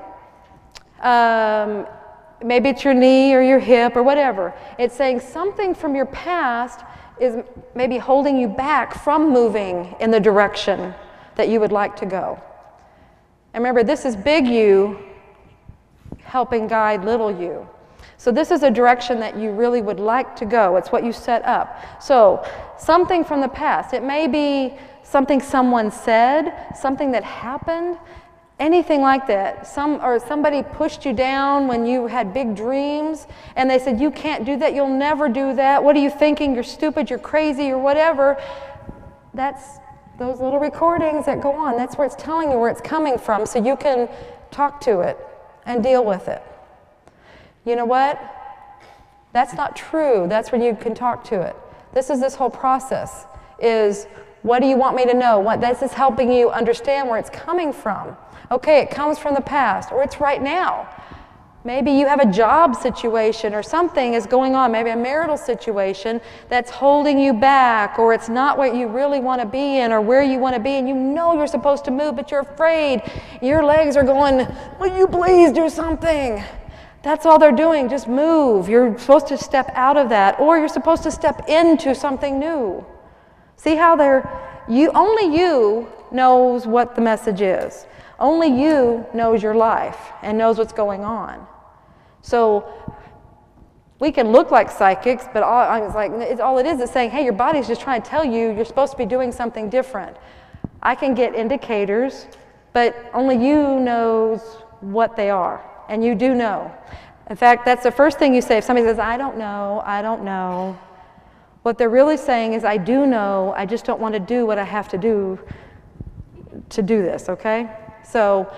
Maybe it's your knee or your hip or whatever. It's saying something from your past is maybe holding you back from moving in the direction that you would like to go. And remember, this is big you helping guide little you. So this is a direction that you really would like to go. It's what you set up. So something from the past. It may be something someone said, something that happened, anything like that. Somebody pushed you down when you had big dreams, and they said, you can't do that, you'll never do that. What are you thinking? You're stupid, you're crazy, or whatever. That's those little recordings that go on. That's where it's telling you where it's coming from, so you can talk to it and deal with it. You know what? That's not true. That's when you can talk to it. This whole process is, what do you want me to know? This is helping you understand where it's coming from. Okay, it comes from the past, or it's right now. Maybe you have a job situation or something is going on, maybe a marital situation that's holding you back, or it's not what you really want to be in or where you want to be, and you know you're supposed to move, but you're afraid. Your legs are going, will you please do something? That's all they're doing, just move. You're supposed to step out of that, or you're supposed to step into something new. See how only you knows what the message is. Only you knows your life and knows what's going on. So we can look like psychics, but all it is saying, hey, your body's just trying to tell you you're supposed to be doing something different. I can get indicators but only you knows what they are, and you do know. In fact, that's the first thing you say. If somebody says, I don't know, what they're really saying is, I do know, I just don't want to do what I have to do this, okay? So,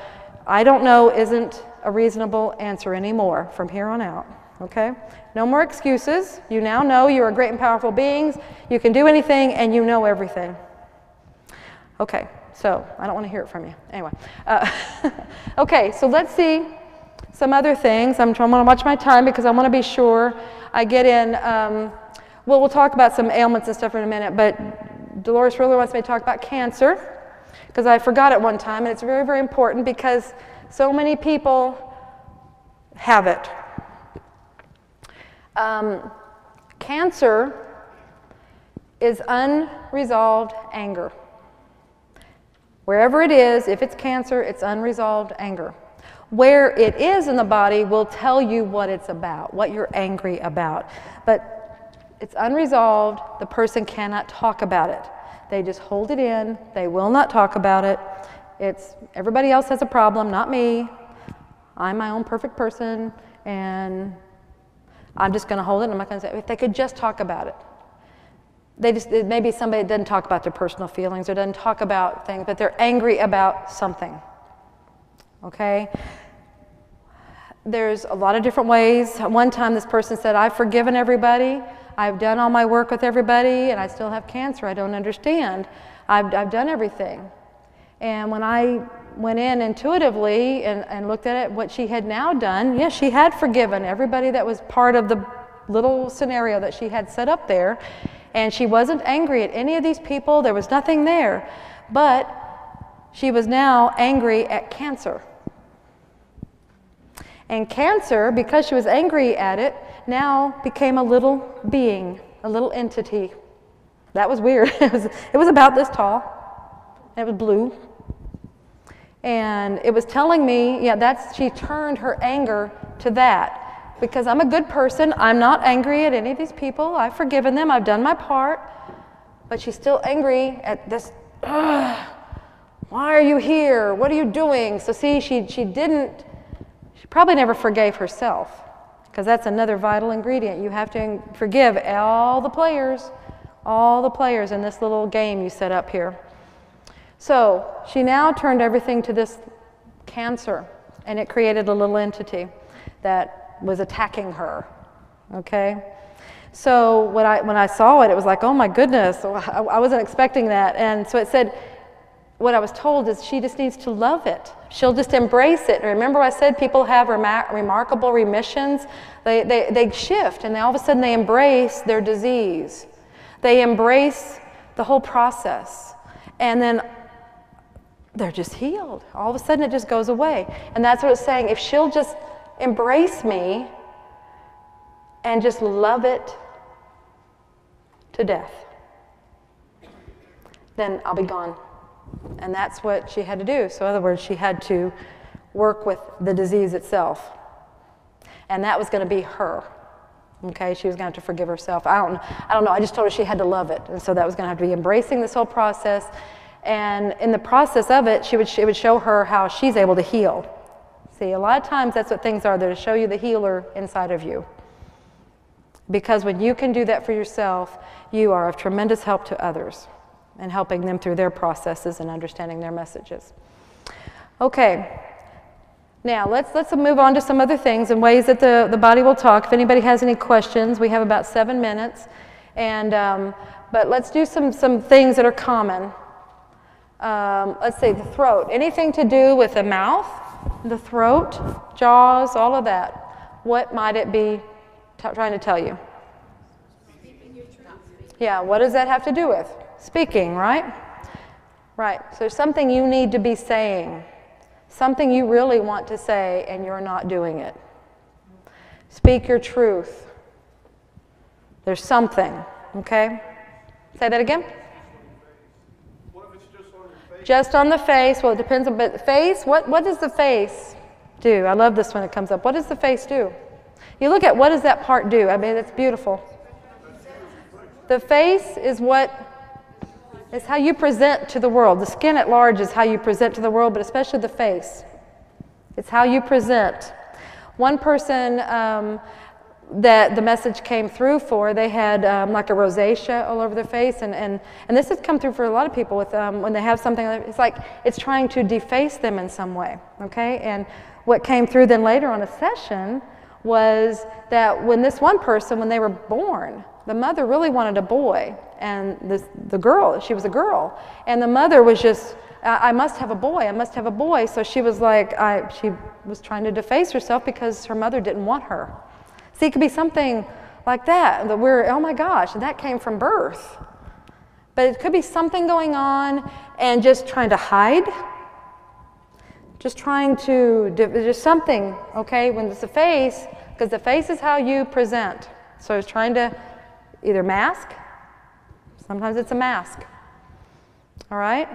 I don't know isn't a reasonable answer anymore from here on out, okay? No more excuses. You now know you are great and powerful beings. You can do anything, and you know everything. Okay, so I don't want to hear it from you. Anyway, okay, so let's see some other things. I'm trying to watch my time because I want to be sure I get in. Well, we'll talk about some ailments and stuff in a minute, but Dolores really wants me to talk about cancer because I forgot it one time, and it's very, very important because so many people have it. Cancer is unresolved anger. Wherever it is, if it's cancer, it's unresolved anger. Where it is in the body will tell you what it's about, what you're angry about. But it's unresolved. The person cannot talk about it. They just hold it in. They will not talk about it. It's everybody else has a problem, not me. I'm my own perfect person, and I'm just going to hold it. I'm not going to say, if they could just talk about it. Maybe somebody doesn't talk about their personal feelings or doesn't talk about things, but they're angry about something. Okay? There's a lot of different ways. One time this person said, I've forgiven everybody. I've done all my work with everybody, and I still have cancer. I don't understand. I've done everything. And when I went in intuitively and looked at it, what she had now done, yes, she had forgiven everybody that was part of the little scenario that she had set up there. And she wasn't angry at any of these people. There was nothing there. But she was now angry at cancer. And cancer, because she was angry at it, now became a little being, a little entity. That was weird. It was about this tall. It was blue. And it was telling me, yeah, she turned her anger to that. Because I'm a good person, I'm not angry at any of these people. I've forgiven them, I've done my part. But she's still angry at this, why are you here? What are you doing? So see, she probably never forgave herself. Because that's another vital ingredient. You have to forgive all the players in this little game you set up here. So she now turned everything to this cancer, and it created a little entity that was attacking her, okay? So when I saw it, it was like, oh my goodness, I wasn't expecting that. And so it said, what I was told is she just needs to love it. She'll just embrace it. Remember I said people have remarkable remissions? They shift, and all of a sudden they embrace their disease. They embrace the whole process. And then they're just healed. All of a sudden it just goes away. And that's what it's saying. If she'll just embrace me and just love it to death, then I'll be gone. And that's what she had to do. So in other words, she had to work with the disease itself. And that was going to be her. Okay, she was going to have to forgive herself. I don't know, I just told her she had to love it. And so that was going to have to be embracing this whole process. And in the process of it, it would show her how she's able to heal. See, a lot of times that's what things are. They're to show you the healer inside of you. Because when you can do that for yourself, you are of tremendous help to others and helping them through their processes and understanding their messages. Okay, now let's move on to some other things and ways that the body will talk. If anybody has any questions, we have about 7 minutes. And but let's do some things that are common. Let's say the throat. Anything to do with the mouth, the throat, jaws, all of that. What might it be trying to tell you? Yeah, what does that have to do with? Speaking, right? Right. So there's something you need to be saying. Something you really want to say and you're not doing it. Speak your truth. There's something, okay? Say that again? What if it's just on your face? Just on the face. Well, it depends on the face. What does the face do? I love this when it comes up. What does the face do? You look at what does that part do? I mean, it's beautiful. The face is what It's how you present to the world. The skin at large is how you present to the world, but especially the face. It's how you present. One person that the message came through for, they had like a rosacea all over their face, and this has come through for a lot of people with when they have something, it's like it's trying to deface them in some way, okay? And what came through then later on a session was that when this one person, when they were born, the mother really wanted a boy, and the girl, she was a girl, and the mother was just, I must have a boy, I must have a boy. So she was like, she was trying to deface herself because her mother didn't want her. See, it could be something like that we're, oh my gosh, and that came from birth. But it could be something going on and just trying to hide, just trying to, just something, okay, when it's the face, because the face is how you present. So it's trying to either mask, sometimes it's a mask, all right?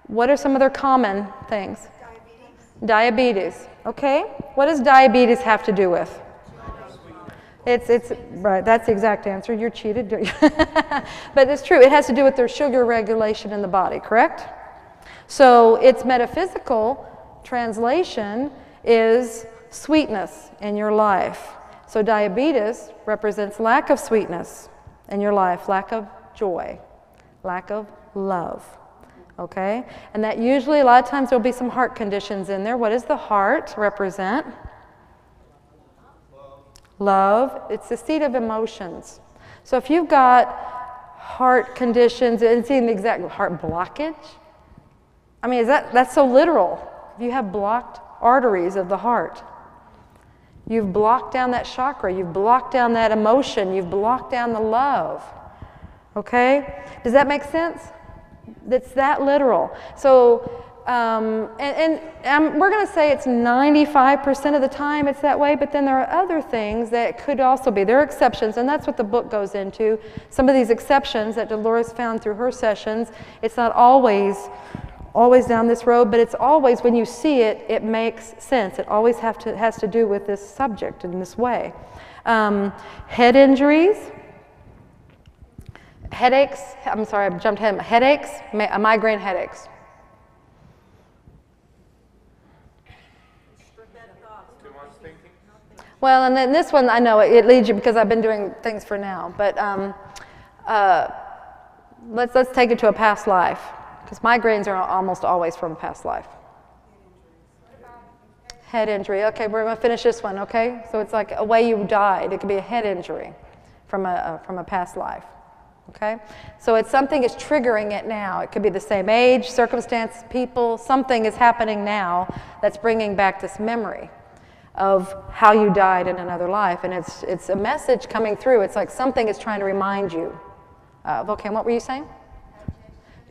What are some other common things? Diabetes, okay. What does diabetes have to do with? It's right, that's the exact answer. You're cheated, but it's true. It has to do with their sugar regulation in the body, correct? So its metaphysical translation is sweetness in your life. So diabetes represents lack of sweetness in your life, lack of joy, lack of love, okay? And that usually, a lot of times, there'll be some heart conditions in there. What does the heart represent? Love. It's the seat of emotions. So if you've got heart conditions, and seeing the exact heart blockage, I mean, that's so literal. If you have blocked arteries of the heart, you've blocked down that chakra, you've blocked down that emotion, you've blocked down the love. Okay? Does that make sense? It's that literal. So, we're going to say it's 95% of the time it's that way, but then there are other things that could also be. There are exceptions, and that's what the book goes into. Some of these exceptions that Dolores found through her sessions, it's not always down this road, but it's always, when you see it, it makes sense. It always has to do with this subject in this way. Head injuries, headaches, I'm sorry, I jumped ahead. Headaches, migraine headaches. Well, and then this one, I know it leads you, because I've been doing things for now, but let's take it to a past life. Because migraines are almost always from a past life. Head injury. Okay, we're going to finish this one, okay? So it's like a way you died. It could be a head injury from a past life, okay? So it's something is triggering it now. It could be the same age, circumstance, people. Something is happening now that's bringing back this memory of how you died in another life. And it's a message coming through. It's like something is trying to remind you of. Okay, and what were you saying?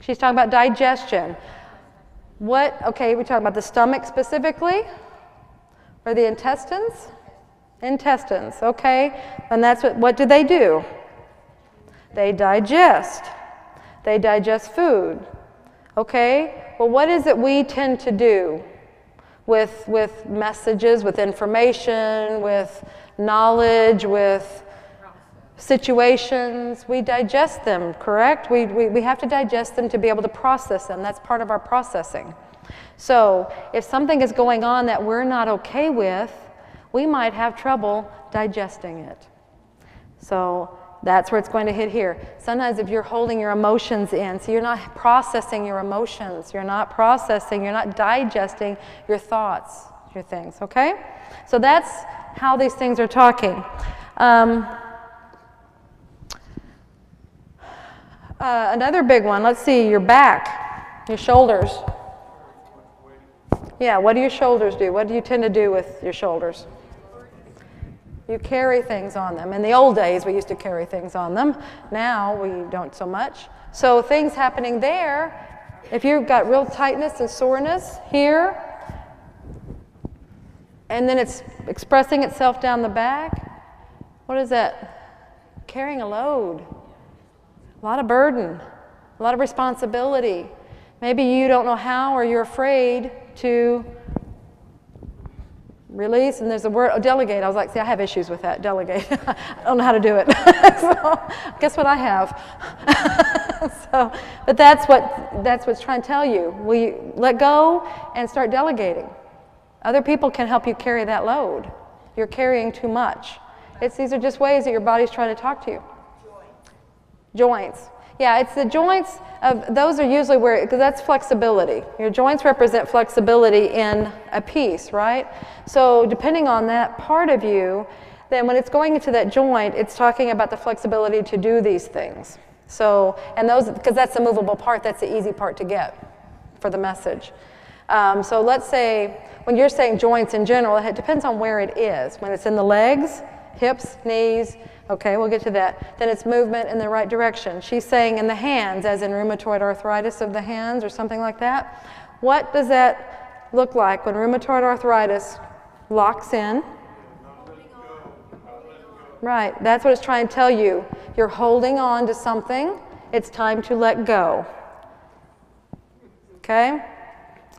She's talking about digestion. Okay, we're talking about the stomach specifically? Or the intestines? Intestines, okay. And that's what do? They digest. They digest food. Okay, well, what is it we tend to do with messages, with information, with knowledge, with situations? We digest them, correct? We have to digest them to be able to process them. That's part of our processing. So if something is going on that we're not okay with, we might have trouble digesting it. So that's where it's going to hit here. Sometimes if you're holding your emotions in, so you're not processing your emotions, you're not digesting your thoughts, your things, okay? So that's how these things are talking. Another big one, let's see, your back, your shoulders. Yeah, what do your shoulders do? What do you tend to do with your shoulders? You carry things on them. In the old days, we used to carry things on them. Now, we don't so much. So things happening there, if you've got real tightness and soreness here, and then it's expressing itself down the back, what is that? Carrying a load. A lot of burden, a lot of responsibility. Maybe you don't know how, or you're afraid to Release, and there's a word, oh, delegate. I was like, see, I have issues with that, delegate. I don't know how to do it. So, guess what I have? But that's what's trying to tell you. We let go and start delegating. Other people can help you carry that load. You're carrying too much. These are just ways that your body's trying to talk to you. Joints. Yeah, it's the joints those are usually where, because that's flexibility. Your joints represent flexibility in a piece, right? So depending on that part of you, then when it's going into that joint, it's talking about the flexibility to do these things. So, and those, because that's the movable part, that's the easy part to get for the message. So let's say, when you're saying joints in general, it depends on where it is. When it's in the legs, hips, knees, okay, we'll get to that. Then it's movement in the right direction. She's saying in the hands, as in rheumatoid arthritis of the hands or something like that. What does that look like when rheumatoid arthritis locks in? Right, that's what it's trying to tell you. You're holding on to something. It's time to let go. Okay?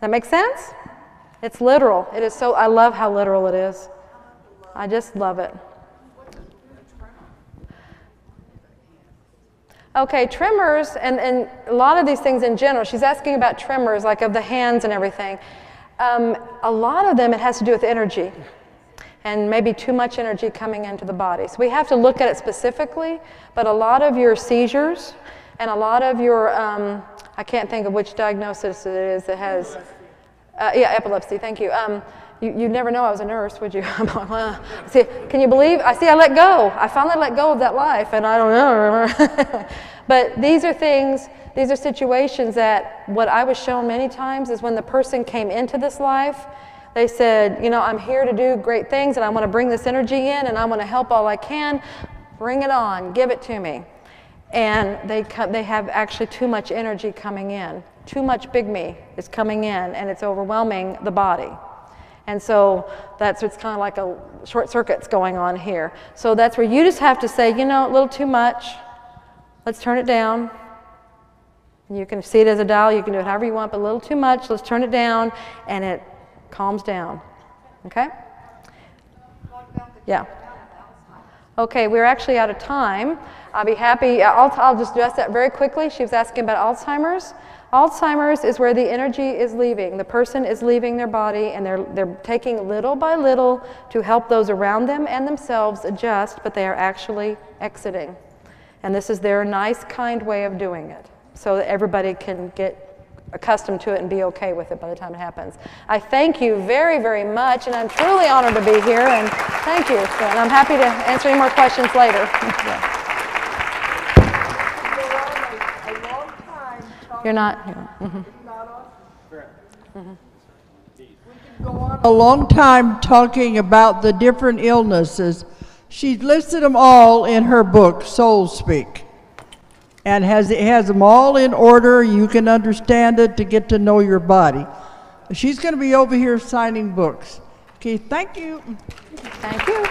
That makes sense? It's literal. It is so, I love how literal it is. I just love it. Okay, tremors, and a lot of these things in general, she's asking about tremors, like of the hands and everything. A lot of them, it has to do with energy, and maybe too much energy coming into the body. So we have to look at it specifically, but a lot of your seizures, and a lot of your, I can't think of which diagnosis it is that has, yeah, epilepsy, thank you. You'd never know I was a nurse, would you? See, can you believe? I let go. I finally let go of that life, and I don't know. But these are things, these are situations that what I was shown many times is when the person came into this life, they said, you know, I'm here to do great things, and I want to bring this energy in, and I want to help all I can. Bring it on. Give it to me. And they have actually too much energy coming in. Too much big me is coming in, and it's overwhelming the body. And so that's what's kind of like a short circuit's going on here. So that's where you just have to say, you know, a little too much. Let's turn it down. You can see it as a dial. You can do it however you want, but a little too much. Let's turn it down, and it calms down. Okay? Yeah. Okay, we're actually out of time. I'll be happy. I'll just address that very quickly. She was asking about Alzheimer's. Alzheimer's is where the energy is leaving. The person is leaving their body, and they're taking little by little to help those around them and themselves adjust, but they are actually exiting. And this is their nice, kind way of doing it, so that everybody can get accustomed to it and be okay with it by the time it happens. I thank you very, very much, and I'm truly honored to be here, and thank you. And I'm happy to answer any more questions later. Yeah. You're not here. Go on a long time talking about the different illnesses. She's listed them all in her book, Soul Speak, and has them all in order. You can understand it to get to know your body. She's going to be over here signing books. Okay, thank you. Thank you.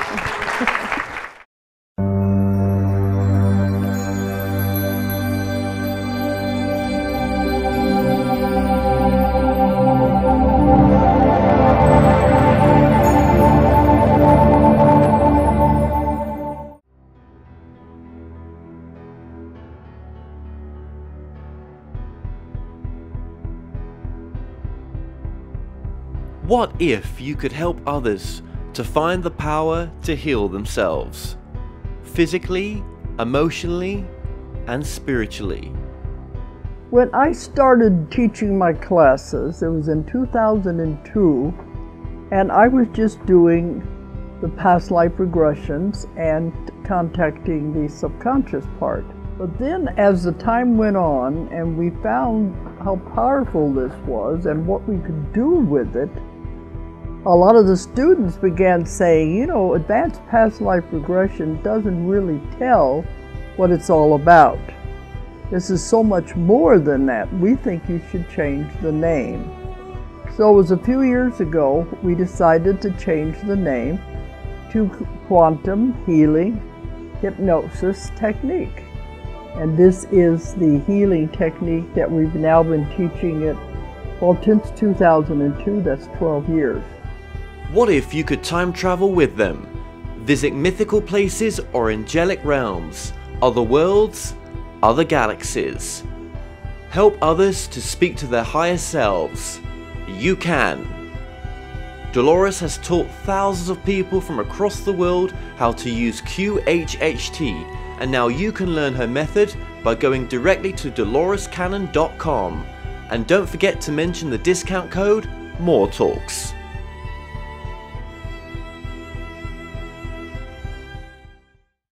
What if you could help others to find the power to heal themselves, physically, emotionally, and spiritually? When I started teaching my classes, it was in 2002, and I was just doing the past life regressions and contacting the subconscious part. But then as the time went on and we found how powerful this was and what we could do with it, a lot of the students began saying, you know, advanced past life regression doesn't really tell what it's all about. This is so much more than that. We think you should change the name. So it was a few years ago we decided to change the name to Quantum Healing Hypnosis Technique. And this is the healing technique that we've now been teaching it, well, since 2002, that's 12 years. What if you could time travel with them? Visit mythical places or angelic realms, other worlds, other galaxies. Help others to speak to their higher selves. You can. Dolores has taught thousands of people from across the world how to use QHHT, and now you can learn her method by going directly to dolorescannon.com. And don't forget to mention the discount code MORETALKS.